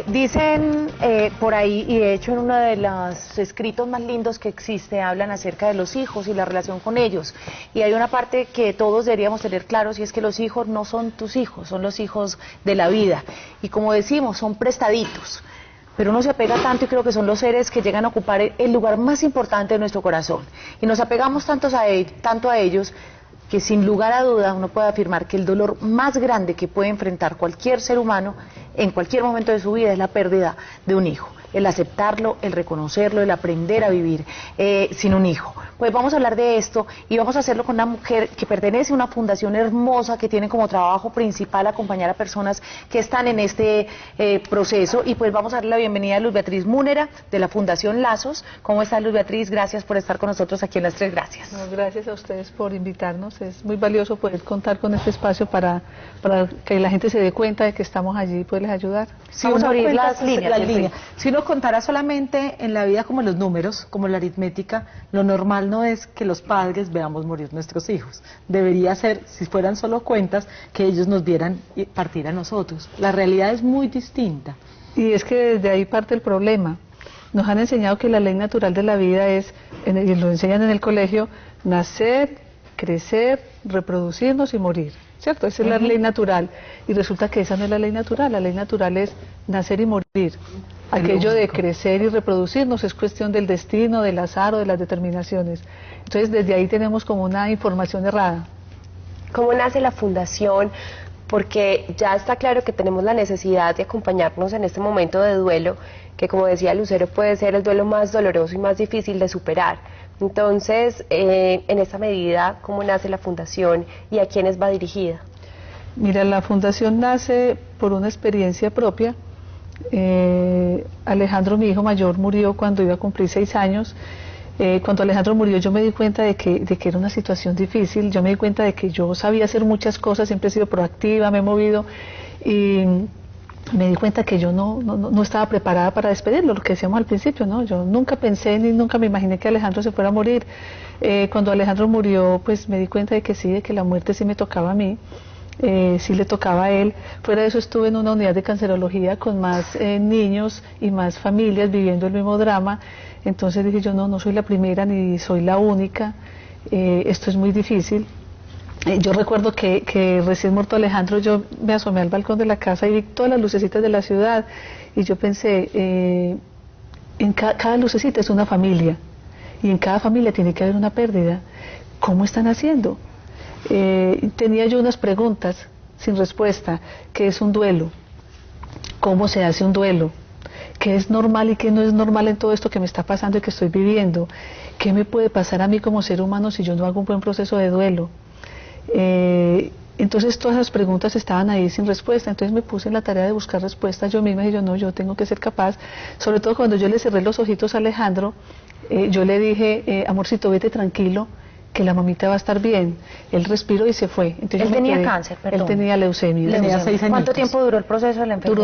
Dicen por ahí, y de hecho en uno de los escritos más lindos que existe, hablan acerca de los hijos y la relación con ellos. Y hay una parte que todos deberíamos tener claros, y es que los hijos no son tus hijos, son los hijos de la vida. Y como decimos, son prestaditos. Pero uno se apega tanto y creo que son los seres que llegan a ocupar el lugar más importante de nuestro corazón. Y nos apegamos tanto a ellos, que sin lugar a duda uno puede afirmar que el dolor más grande que puede enfrentar cualquier ser humano en cualquier momento de su vida es la pérdida de un hijo. El aceptarlo, el reconocerlo, el aprender a vivir sin un hijo. Pues vamos a hablar de esto y vamos a hacerlo con una mujer que pertenece a una fundación hermosa que tiene como trabajo principal acompañar a personas que están en este proceso. Y pues vamos a darle la bienvenida a Luz Beatriz Múnera de la Fundación Lazos. ¿Cómo está, Luz Beatriz? Gracias por estar con nosotros aquí en Las Tres Gracias. No, gracias a ustedes por invitarnos. Es muy valioso poder contar con este espacio para que la gente se dé cuenta de que estamos allí y poderles ayudar. Sí, vamos a abrir las líneas. Si uno contara solamente en la vida como los números, como la aritmética, lo normal no es que los padres veamos morir nuestros hijos. Debería ser, si fueran solo cuentas, que ellos nos vieran partir a nosotros. La realidad es muy distinta. Y es que desde ahí parte el problema. Nos han enseñado que la ley natural de la vida es, y lo enseñan en el colegio, nacer, crecer, reproducirnos y morir. ¿Cierto? Esa es la ley natural. Y resulta que esa no es la ley natural. La ley natural es nacer y morir. Aquello de crecer y reproducirnos es cuestión del destino, del azar o de las determinaciones. Entonces, desde ahí tenemos como una información errada. ¿Cómo nace la fundación? Porque ya está claro que tenemos la necesidad de acompañarnos en este momento de duelo, que como decía Lucero, puede ser el duelo más doloroso y más difícil de superar. Entonces, en esta medida, ¿cómo nace la fundación y a quiénes va dirigida? Mira, la fundación nace por una experiencia propia. Alejandro, mi hijo mayor, murió cuando iba a cumplir 6 años. Cuando Alejandro murió, yo me di cuenta de que era una situación difícil. Yo me di cuenta de que yo sabía hacer muchas cosas, siempre he sido proactiva, me he movido, y me di cuenta que yo no estaba preparada para despedirlo, lo que decíamos al principio, ¿no? Yo nunca pensé ni nunca me imaginé que Alejandro se fuera a morir. Cuando Alejandro murió, pues me di cuenta de que sí, de que la muerte sí me tocaba a mí. Sí le tocaba a él. Fuera de eso estuve en una unidad de cancerología con más niños y más familias viviendo el mismo drama. Entonces dije yo, no soy la primera ni soy la única, esto es muy difícil. Yo recuerdo que recién muerto Alejandro, yo me asomé al balcón de la casa y vi todas las lucecitas de la ciudad y yo pensé, en cada lucecita es una familia y en cada familia tiene que haber una pérdida. ¿Cómo están haciendo? Tenía yo unas preguntas sin respuesta. ¿Qué es un duelo? ¿Cómo se hace un duelo? ¿Qué es normal y qué no es normal en todo esto que me está pasando y que estoy viviendo? ¿Qué me puede pasar a mí como ser humano si yo no hago un buen proceso de duelo? Entonces todas esas preguntas estaban ahí sin respuesta. Entonces me puse en la tarea de buscar respuestas yo misma y yo tengo que ser capaz. Sobre todo cuando yo le cerré los ojitos a Alejandro, yo le dije, amorcito, vete tranquilo, que la mamita va a estar bien. Él respiró y se fue. Entonces él tenía cáncer, perdón. Él tenía leucemia. Tenía 6 años. ¿Cuánto tiempo duró el proceso de la enfermedad?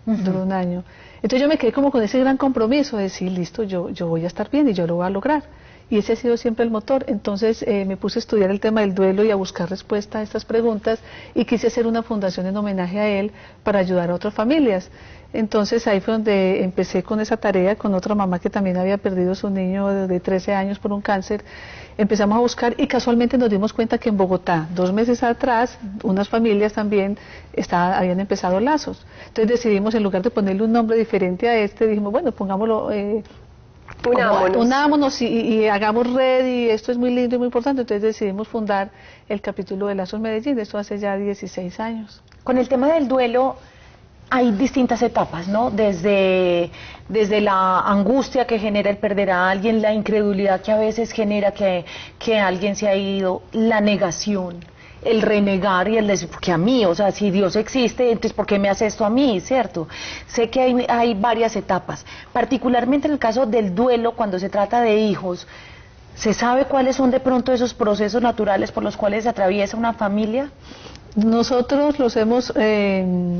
Duró un año. Entonces yo me quedé como con ese gran compromiso de decir, listo, yo voy a estar bien y yo lo voy a lograr. Y ese ha sido siempre el motor. Entonces me puse a estudiar el tema del duelo y a buscar respuesta a estas preguntas y quise hacer una fundación en homenaje a él para ayudar a otras familias. Entonces ahí fue donde empecé con esa tarea, con otra mamá que también había perdido a su niño de 13 años por un cáncer. Empezamos a buscar y casualmente nos dimos cuenta que en Bogotá, 2 meses atrás, unas familias también habían empezado Lazos. Entonces decidimos, en lugar de ponerle un nombre diferente a dijimos, bueno, pongámoslo... Unámonos y hagamos red, y esto es muy lindo y muy importante. Entonces decidimos fundar el capítulo de Lazos Medellín, esto hace ya 16 años. Con el tema del duelo hay distintas etapas, ¿no? Desde la angustia que genera el perder a alguien, la incredulidad que a veces genera que alguien se ha ido, la negación, el renegar y el decir, porque a mí, o sea, si Dios existe, entonces ¿por qué me hace esto a mí? ¿Cierto? Sé que hay varias etapas, particularmente en el caso del duelo, cuando se trata de hijos. ¿Se sabe cuáles son de pronto esos procesos naturales por los cuales se atraviesa una familia? Nosotros los hemos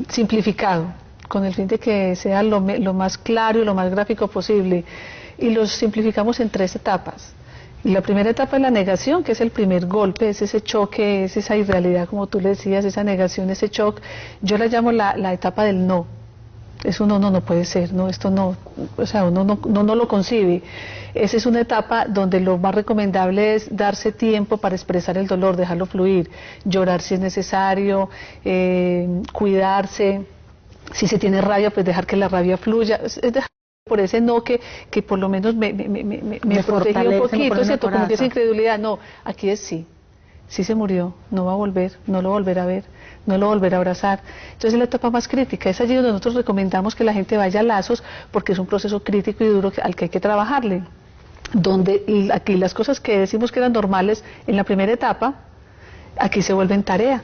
simplificado con el fin de que sea lo más claro y lo más gráfico posible, y los simplificamos en 3 etapas. La primera etapa es la negación, que es el primer golpe, es ese choque, es esa irrealidad, como tú le decías, esa negación, ese shock. Yo la llamo la etapa del no. Eso no puede ser, no, esto no, o sea, uno no lo concibe. Esa es una etapa donde lo más recomendable es darse tiempo para expresar el dolor, dejarlo fluir, llorar si es necesario, cuidarse, si se tiene rabia, pues dejar que la rabia fluya, es dejar por ese no que por lo menos me protege un poquito, ¿cierto? Como que esa incredulidad, no, aquí es sí se murió, no va a volver, no lo volverá a ver, no lo volverá a abrazar. Entonces es la etapa más crítica, es allí donde nosotros recomendamos que la gente vaya a lazos, porque es un proceso crítico y duro al que hay que trabajarle. Donde aquí las cosas que decimos que eran normales en la primera etapa, aquí se vuelven tarea.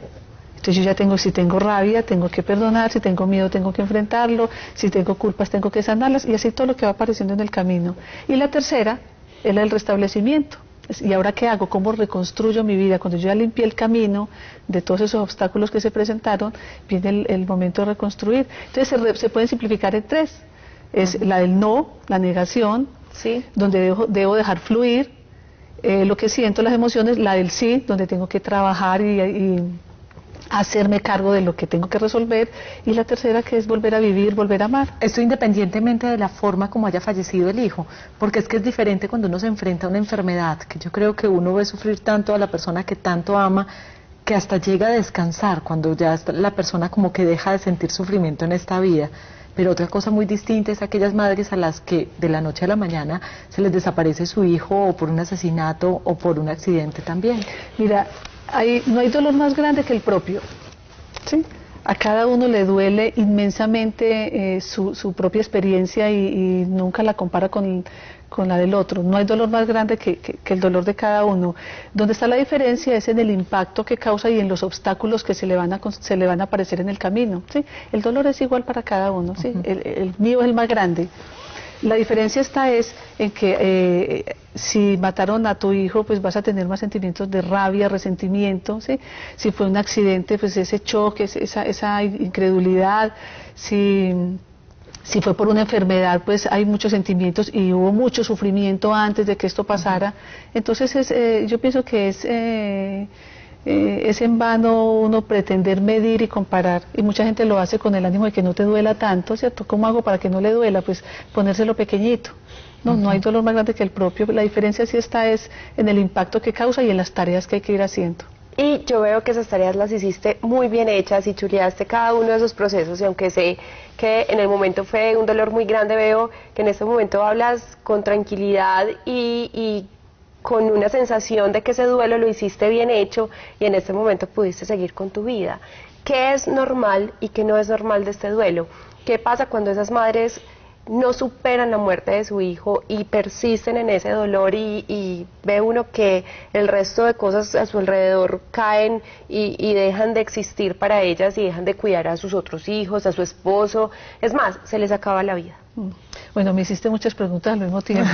Entonces yo ya tengo, si tengo rabia, tengo que perdonar, si tengo miedo, tengo que enfrentarlo, si tengo culpas, tengo que sanarlas, y así todo lo que va apareciendo en el camino. Y la tercera es la del restablecimiento. ¿Y ahora qué hago? ¿Cómo reconstruyo mi vida? Cuando yo ya limpié el camino de todos esos obstáculos que se presentaron, viene el momento de reconstruir. Entonces se pueden simplificar en tres. Es la del no, la negación, ¿sí?, donde debo dejar fluir lo que siento, las emociones. La del sí, donde tengo que trabajar y hacerme cargo de lo que tengo que resolver, y la tercera, que es volver a vivir, volver a amar. Esto independientemente de la forma como haya fallecido el hijo, porque es que es diferente cuando uno se enfrenta a una enfermedad, que yo creo que uno ve sufrir tanto a la persona que tanto ama, que hasta llega a descansar, cuando ya la persona como que deja de sentir sufrimiento en esta vida. Pero otra cosa muy distinta es aquellas madres a las que de la noche a la mañana se les desaparece su hijo, o por un asesinato, o por un accidente también. Mira, no hay dolor más grande que el propio, ¿sí? A cada uno le duele inmensamente su propia experiencia y nunca la compara con la del otro. No hay dolor más grande que el dolor de cada uno. Donde está la diferencia es en el impacto que causa y en los obstáculos que se le van a aparecer en el camino, ¿sí? El dolor es igual para cada uno, ¿sí? El mío es el más grande. La diferencia está en que si mataron a tu hijo, pues vas a tener más sentimientos de rabia, resentimiento, ¿sí? Si fue un accidente, pues ese choque, esa incredulidad. Si fue por una enfermedad, pues hay muchos sentimientos y hubo mucho sufrimiento antes de que esto pasara. Entonces yo pienso que es en vano uno pretender medir y comparar, y mucha gente lo hace con el ánimo de que no te duela tanto, ¿cierto? ¿Cómo hago para que no le duela? Pues ponérselo pequeñito. No hay dolor más grande que el propio. La diferencia sí está en el impacto que causa y en las tareas que hay que ir haciendo. Y yo veo que esas tareas las hiciste muy bien hechas y chuleaste cada uno de esos procesos, y aunque sé que en el momento fue un dolor muy grande, veo que en este momento hablas con tranquilidad y con una sensación de que ese duelo lo hiciste bien hecho, y en este momento pudiste seguir con tu vida. ¿Qué es normal y qué no es normal de este duelo? ¿Qué pasa cuando esas madres no superan la muerte de su hijo y persisten en ese dolor y ve uno que el resto de cosas a su alrededor caen y dejan de existir para ellas y dejan de cuidar a sus otros hijos, a su esposo? Es más, se les acaba la vida. Bueno, me hiciste muchas preguntas al mismo tiempo.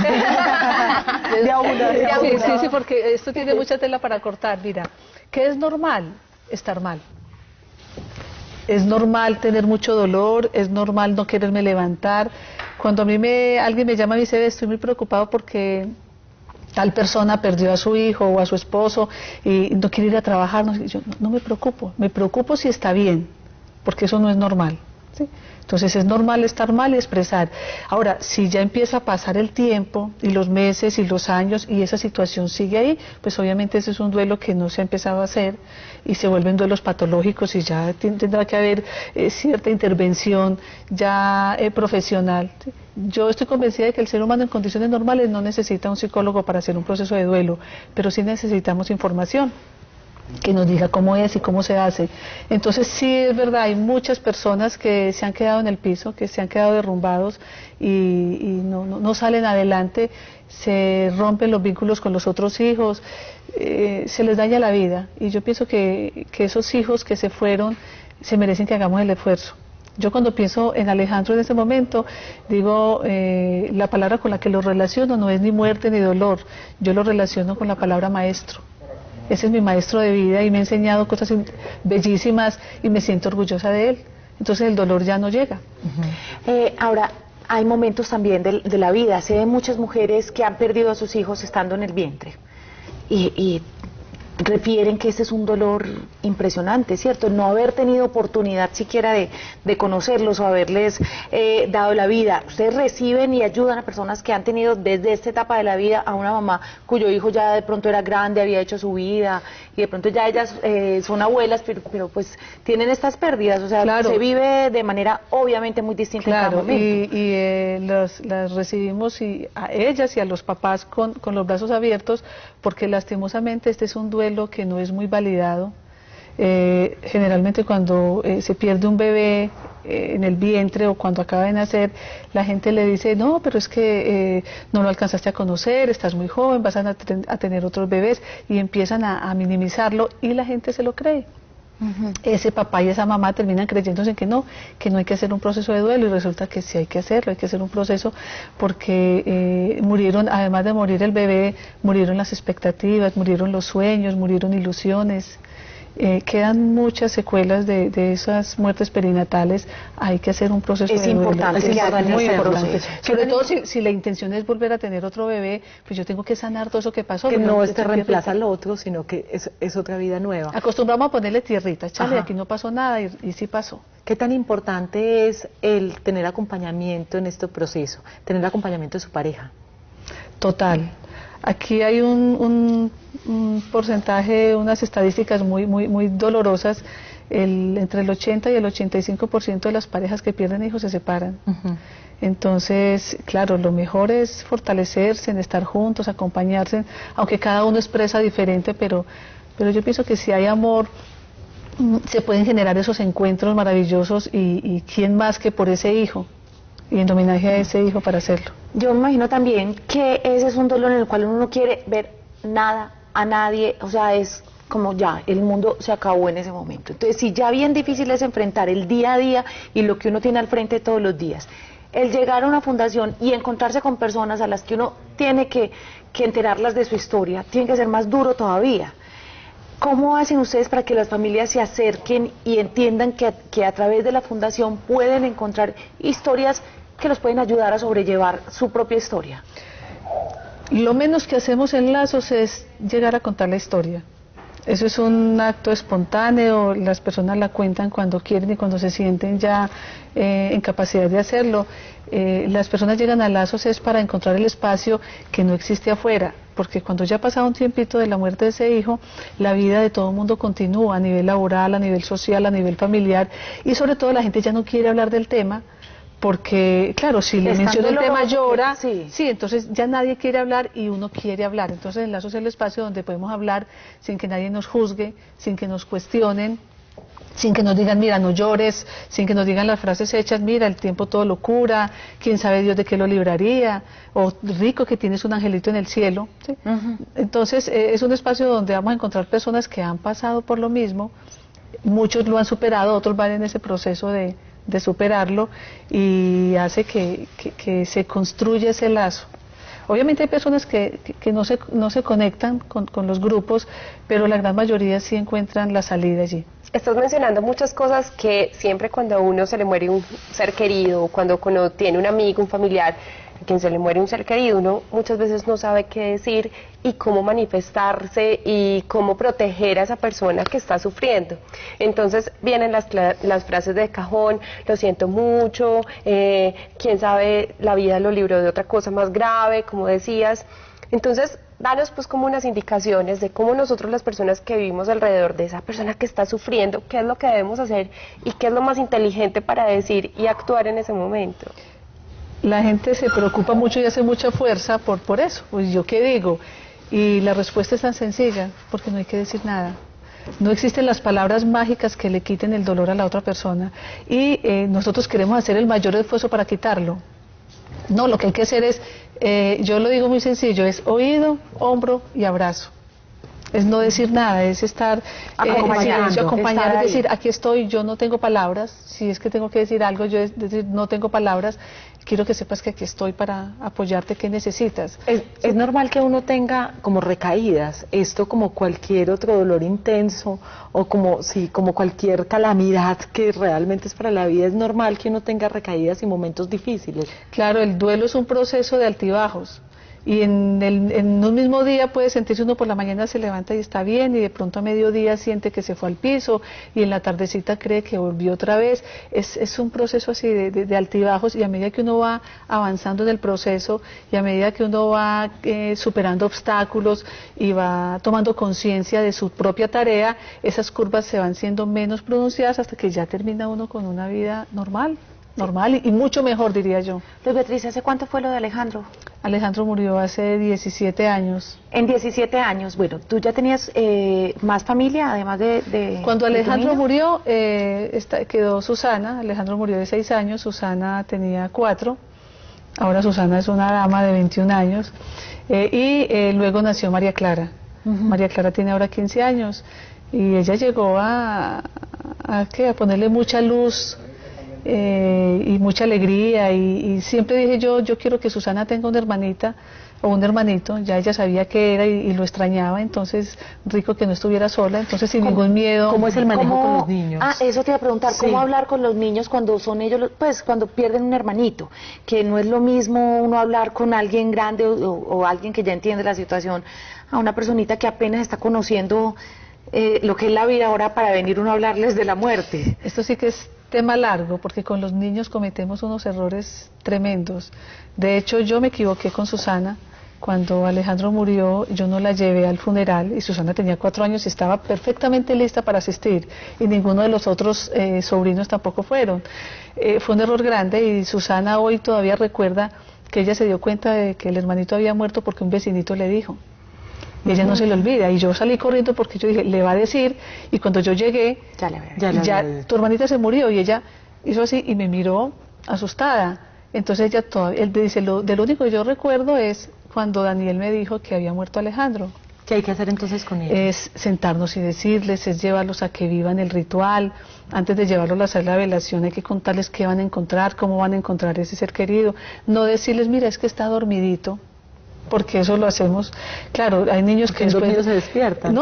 Sí, porque esto tiene mucha tela para cortar. Mira, ¿qué es normal? Estar mal. Es normal tener mucho dolor, es normal no quererme levantar. Cuando a mí alguien me llama y me dice, estoy muy preocupado porque tal persona perdió a su hijo o a su esposo y no quiere ir a trabajar, yo no me preocupo si está bien, porque eso no es normal, ¿sí? Entonces es normal estar mal y expresar. Ahora, si ya empieza a pasar el tiempo y los meses y los años y esa situación sigue ahí, pues obviamente ese es un duelo que no se ha empezado a hacer y se vuelven duelos patológicos y ya tendrá que haber cierta intervención ya profesional, ¿sí? Yo estoy convencida de que el ser humano en condiciones normales no necesita un psicólogo para hacer un proceso de duelo, pero sí necesitamos información que nos diga cómo es y cómo se hace. Entonces sí es verdad, hay muchas personas que se han quedado en el piso, que se han quedado derrumbados y no salen adelante, se rompen los vínculos con los otros hijos, se les daña la vida, y yo pienso que esos hijos que se fueron se merecen que hagamos el esfuerzo. Yo cuando pienso en Alejandro en ese momento, digo, la palabra con la que lo relaciono no es ni muerte ni dolor, yo lo relaciono con la palabra maestro. Ese es mi maestro de vida y me ha enseñado cosas bellísimas y me siento orgullosa de él. Entonces el dolor ya no llega. Ahora, hay momentos también de la vida. Se ven muchas mujeres que han perdido a sus hijos estando en el vientre. Y refieren que este es un dolor impresionante, ¿cierto? No haber tenido oportunidad siquiera de conocerlos o haberles dado la vida. Ustedes reciben y ayudan a personas que han tenido desde esta etapa de la vida a una mamá cuyo hijo ya de pronto era grande, había hecho su vida y de pronto ya ellas son abuelas, pero pues tienen estas pérdidas, o sea, claro, se vive de manera obviamente muy distinta en cada claro, momento. las recibimos a ellas y a los papás con los brazos abiertos, porque lastimosamente este es un duelo que no es muy validado. Generalmente cuando se pierde un bebé en el vientre o cuando acaba de nacer, la gente le dice, no, pero es que no lo alcanzaste a conocer, estás muy joven, vas a tener otros bebés, y empiezan a minimizarlo y la gente se lo cree. Ese papá y esa mamá terminan creyéndose que no hay que hacer un proceso de duelo, y resulta que sí hay que hacerlo, hay que hacer un proceso, porque murieron, además de morir el bebé, murieron las expectativas, murieron los sueños, murieron ilusiones. Quedan muchas secuelas de esas muertes perinatales. Hay que hacer un proceso de duelo. Es importante, muy hacerlo, importante. sí. Sobre todo si la intención es volver a tener otro bebé, pues yo tengo que sanar todo eso que pasó. Que no te reemplaza al otro, sino que es otra vida nueva. Acostumbramos a ponerle tierrita, chale, Ajá. aquí no pasó nada, y sí pasó. ¿Qué tan importante es el tener acompañamiento en este proceso, tener acompañamiento de su pareja? Total. Aquí hay un porcentaje, unas estadísticas muy dolorosas. Entre el 80 y el 85% de las parejas que pierden hijos se separan. Entonces, claro, lo mejor es fortalecerse, en estar juntos, acompañarse, aunque cada uno expresa diferente, pero yo pienso que si hay amor, se pueden generar esos encuentros maravillosos, y quién más que por ese hijo, y en homenaje a ese hijo para hacerlo. Yo me imagino también que ese es un dolor en el cual uno no quiere ver nada a nadie, o sea, es como ya, el mundo se acabó en ese momento. Entonces, si ya bien difícil es enfrentar el día a día y lo que uno tiene al frente todos los días, el llegar a una fundación y encontrarse con personas a las que uno tiene que enterarlas de su historia, tiene que ser más duro todavía. ¿Cómo hacen ustedes para que las familias se acerquen y entiendan que a través de la fundación pueden encontrar historias que los pueden ayudar a sobrellevar su propia historia? Lo menos que hacemos en Lazos es llegar a contar la historia. Eso es un acto espontáneo, las personas la cuentan cuando quieren y cuando se sienten ya en capacidad de hacerlo. Las personas llegan a Lazos es para encontrar el espacio que no existe afuera, porque cuando ya ha pasado un tiempito de la muerte de ese hijo, la vida de todo el mundo continúa a nivel laboral, a nivel social, a nivel familiar, y sobre todo la gente ya no quiere hablar del tema, porque claro, si le menciona el tema llora, sí, entonces ya nadie quiere hablar y uno quiere hablar. Entonces en Lazos es el espacio donde podemos hablar sin que nadie nos juzgue, sin que nos cuestionen, sin que nos digan, mira, no llores, sin que nos digan las frases hechas, mira, el tiempo todo lo cura, quién sabe Dios de qué lo libraría, o rico que tienes un angelito en el cielo, ¿sí? Entonces es un espacio donde vamos a encontrar personas que han pasado por lo mismo, muchos lo han superado, otros van en ese proceso de superarlo, y hace que se construya ese lazo. Obviamente hay personas que no se conectan con los grupos, pero la gran mayoría sí encuentran la salida allí. Estás mencionando muchas cosas que siempre cuando a uno se le muere un ser querido, cuando tiene un amigo, un familiar, a quien se le muere un ser querido, uno muchas veces no sabe qué decir y cómo manifestarse y cómo proteger a esa persona que está sufriendo. Entonces vienen las frases de cajón, lo siento mucho, quién sabe, la vida lo libró de otra cosa más grave, como decías. Entonces, danos pues como unas indicaciones de cómo nosotros, las personas que vivimos alrededor de esa persona que está sufriendo, qué es lo que debemos hacer y qué es lo más inteligente para decir y actuar en ese momento. La gente se preocupa mucho y hace mucha fuerza por eso, pues yo qué digo, y la respuesta es tan sencilla, porque no hay que decir nada. No existen las palabras mágicas que le quiten el dolor a la otra persona, y nosotros queremos hacer el mayor esfuerzo para quitarlo. No, lo que hay que hacer es, yo lo digo muy sencillo, es oído, hombro y abrazo. Es no decir nada, es estar acompañando, acompañar, es decir, aquí estoy, yo no tengo palabras, si es que tengo que decir algo, yo es decir, no tengo palabras, quiero que sepas que aquí estoy para apoyarte, ¿qué necesitas? Es normal que uno tenga como recaídas, esto como cualquier otro dolor intenso, o como cualquier calamidad que realmente es para la vida, es normal que uno tenga recaídas y momentos difíciles. Claro, el duelo es un proceso de altibajos. Y en un mismo día puede sentirse uno por la mañana se levanta y está bien, y de pronto a mediodía siente que se fue al piso, y en la tardecita cree que volvió otra vez. Es un proceso así de altibajos, y a medida que uno va avanzando en el proceso, y a medida que uno va superando obstáculos y va tomando conciencia de su propia tarea, esas curvas se van siendo menos pronunciadas hasta que ya termina uno con una vida normal y mucho mejor, diría yo. Pues Beatriz, ¿hace cuánto fue lo de Alejandro? Alejandro murió hace 17 años. En 17 años, bueno, ¿tú ya tenías más familia, además de Cuando de tu Alejandro niño? murió, quedó Susana. Alejandro murió de 6 años, Susana tenía 4. Ahora Susana es una dama de 21 años. Luego nació María Clara. María Clara tiene ahora 15 años. Y ella llegó a ponerle mucha luz y mucha alegría, y siempre dije yo quiero que Susana tenga una hermanita o un hermanito. Ya ella sabía que era y lo extrañaba, entonces rico que no estuviera sola, entonces sin ningún miedo. ¿Cómo es el manejo con los niños? Ah, eso te iba a preguntar, Sí. ¿cómo hablar con los niños cuando son ellos, pues cuando pierden un hermanito? Que no es lo mismo uno hablar con alguien grande o alguien que ya entiende la situación, a una personita que apenas está conociendo lo que es la vida ahora, para venir uno a hablarles de la muerte. Esto sí que es tema largo, porque con los niños cometemos unos errores tremendos. De hecho, yo me equivoqué con Susana. Cuando Alejandro murió, yo no la llevé al funeral, y Susana tenía 4 años y estaba perfectamente lista para asistir, y ninguno de los otros sobrinos tampoco fueron. Fue un error grande, y Susana hoy todavía recuerda que ella se dio cuenta de que el hermanito había muerto porque un vecinito le dijo. Y ella no se le olvida, y yo salí corriendo porque yo dije, le va a decir, y cuando yo llegué, tu hermanita se murió, y ella hizo así y me miró asustada. Entonces ella él dice, de lo único que yo recuerdo es cuando Daniel me dijo que había muerto Alejandro. ¿Qué hay que hacer entonces con ellos? Es sentarnos y decirles, es llevarlos a que vivan el ritual. Antes de llevarlos a hacer la velación hay que contarles qué van a encontrar, cómo van a encontrar ese ser querido. No decirles, mira, es que está dormidito, porque eso lo hacemos. Claro, hay niños que después dormidos se despiertan.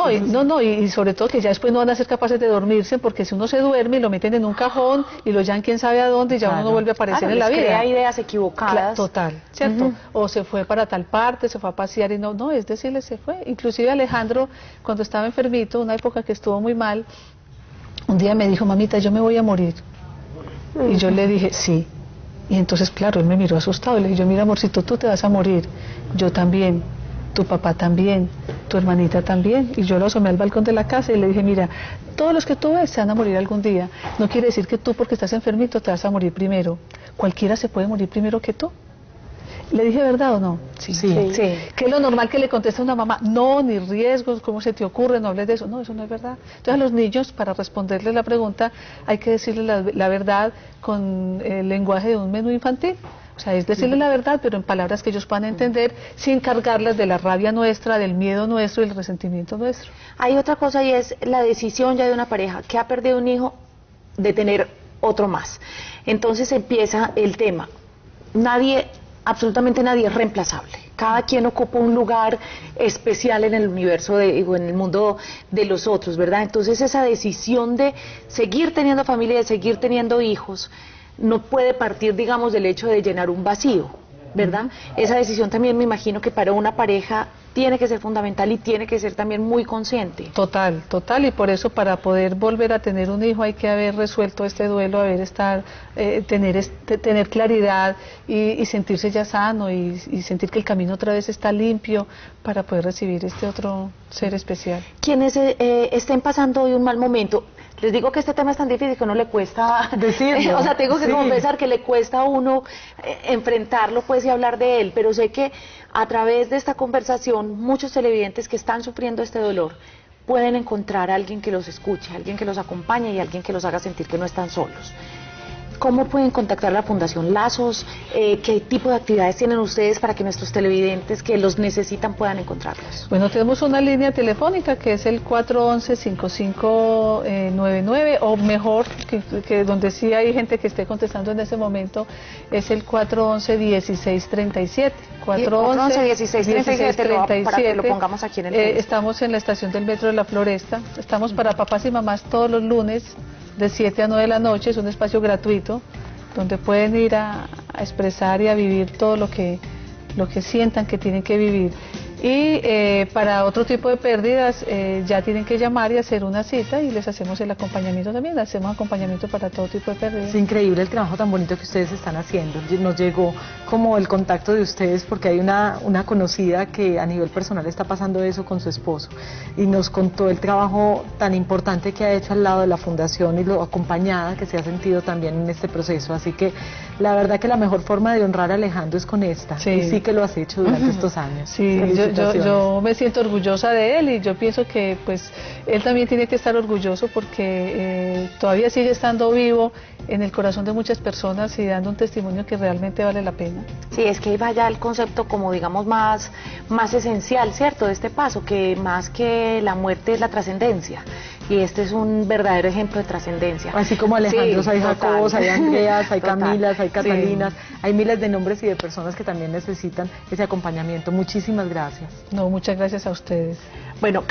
y sobre todo que ya después no van a ser capaces de dormirse, porque si uno se duerme y lo meten en un cajón y lo llevan quién sabe a dónde, y ya uno no vuelve a aparecer en la vida. Crea ideas equivocadas. Total, ¿cierto? O se fue para tal parte, se fue a pasear, y no, es decirle, se fue. Inclusive Alejandro, cuando estaba enfermito, una época que estuvo muy mal, un día me dijo, mamita, yo me voy a morir. Y yo le dije, sí. Y entonces, claro, él me miró asustado, y le dije, mira, amorcito, tú te vas a morir, yo también, tu papá también, tu hermanita también. Y yo lo asomé al balcón de la casa y le dije, mira, todos los que tú ves se van a morir algún día. No quiere decir que tú, porque estás enfermito, te vas a morir primero. Cualquiera se puede morir primero que tú. ¿Le dije verdad o no? Sí. Que es lo normal que le conteste a una mamá, no, ni riesgos, ¿cómo se te ocurre? No hables de eso. No, eso no es verdad. Entonces a los niños, para responderles la pregunta, hay que decirles la verdad con el lenguaje de un menú infantil. O sea, es decirles la verdad, pero en palabras que ellos puedan entender, sin cargarlas de la rabia nuestra, del miedo nuestro y del resentimiento nuestro. Hay otra cosa, y es la decisión ya de una pareja que ha perdido un hijo de tener otro más. Entonces empieza el tema. Absolutamente nadie es reemplazable. Cada quien ocupa un lugar especial en el universo o en el mundo de los otros, ¿verdad? Entonces esa decisión de seguir teniendo familia, de seguir teniendo hijos, no puede partir, digamos, del hecho de llenar un vacío, ¿verdad? Esa decisión también me imagino que para una pareja tiene que ser fundamental y tiene que ser también muy consciente. Total, y por eso, para poder volver a tener un hijo hay que haber resuelto este duelo, tener claridad y sentirse ya sano y sentir que el camino otra vez está limpio para poder recibir este otro ser especial. Quienes estén pasando hoy un mal momento, les digo que este tema es tan difícil que no le cuesta decirlo. O sea, tengo que confesar que le cuesta a uno enfrentarlo, pues, y hablar de él, pero sé que a través de esta conversación muchos televidentes que están sufriendo este dolor pueden encontrar a alguien que los escuche, alguien que los acompañe y alguien que los haga sentir que no están solos. ¿Cómo pueden contactar la Fundación Lazos? ¿Qué tipo de actividades tienen ustedes para que nuestros televidentes que los necesitan puedan encontrarlos? Bueno, tenemos una línea telefónica que es el 411-5599, o mejor, que donde sí hay gente que esté contestando en ese momento, es el 411-1637. 411-1637, para que lo pongamos aquí en el teléfono. Estamos en la estación del Metro de la Floresta. Estamos para papás y mamás todos los lunes de 7 a 9 de la noche. Es un espacio gratuito donde pueden ir a expresar y a vivir todo lo que lo que sientan que tienen que vivir. Y para otro tipo de pérdidas ya tienen que llamar y hacer una cita y les hacemos el acompañamiento también, hacemos acompañamiento para todo tipo de pérdidas. Es increíble el trabajo tan bonito que ustedes están haciendo. Nos llegó como el contacto de ustedes porque hay una conocida que a nivel personal está pasando eso con su esposo y nos contó el trabajo tan importante que ha hecho al lado de la fundación y lo acompañada que se ha sentido también en este proceso. Así que la verdad que la mejor forma de honrar a Alejandro es con esta. Sí. Y sí que lo has hecho durante estos años. Sí, yo me siento orgullosa de él y yo pienso que pues él también tiene que estar orgulloso porque todavía sigue estando vivo en el corazón de muchas personas y dando un testimonio que realmente vale la pena. Sí, es que ahí va ya el concepto como digamos más esencial, ¿cierto? De este paso, que más que la muerte es la trascendencia. Y este es un verdadero ejemplo de trascendencia. Así como Alejandro, Sí, hay Jacobos, hay Andreas, hay total. Camilas, hay Catalinas, Sí. hay miles de nombres y de personas que también necesitan ese acompañamiento. Muchísimas gracias. No, muchas gracias a ustedes. Bueno,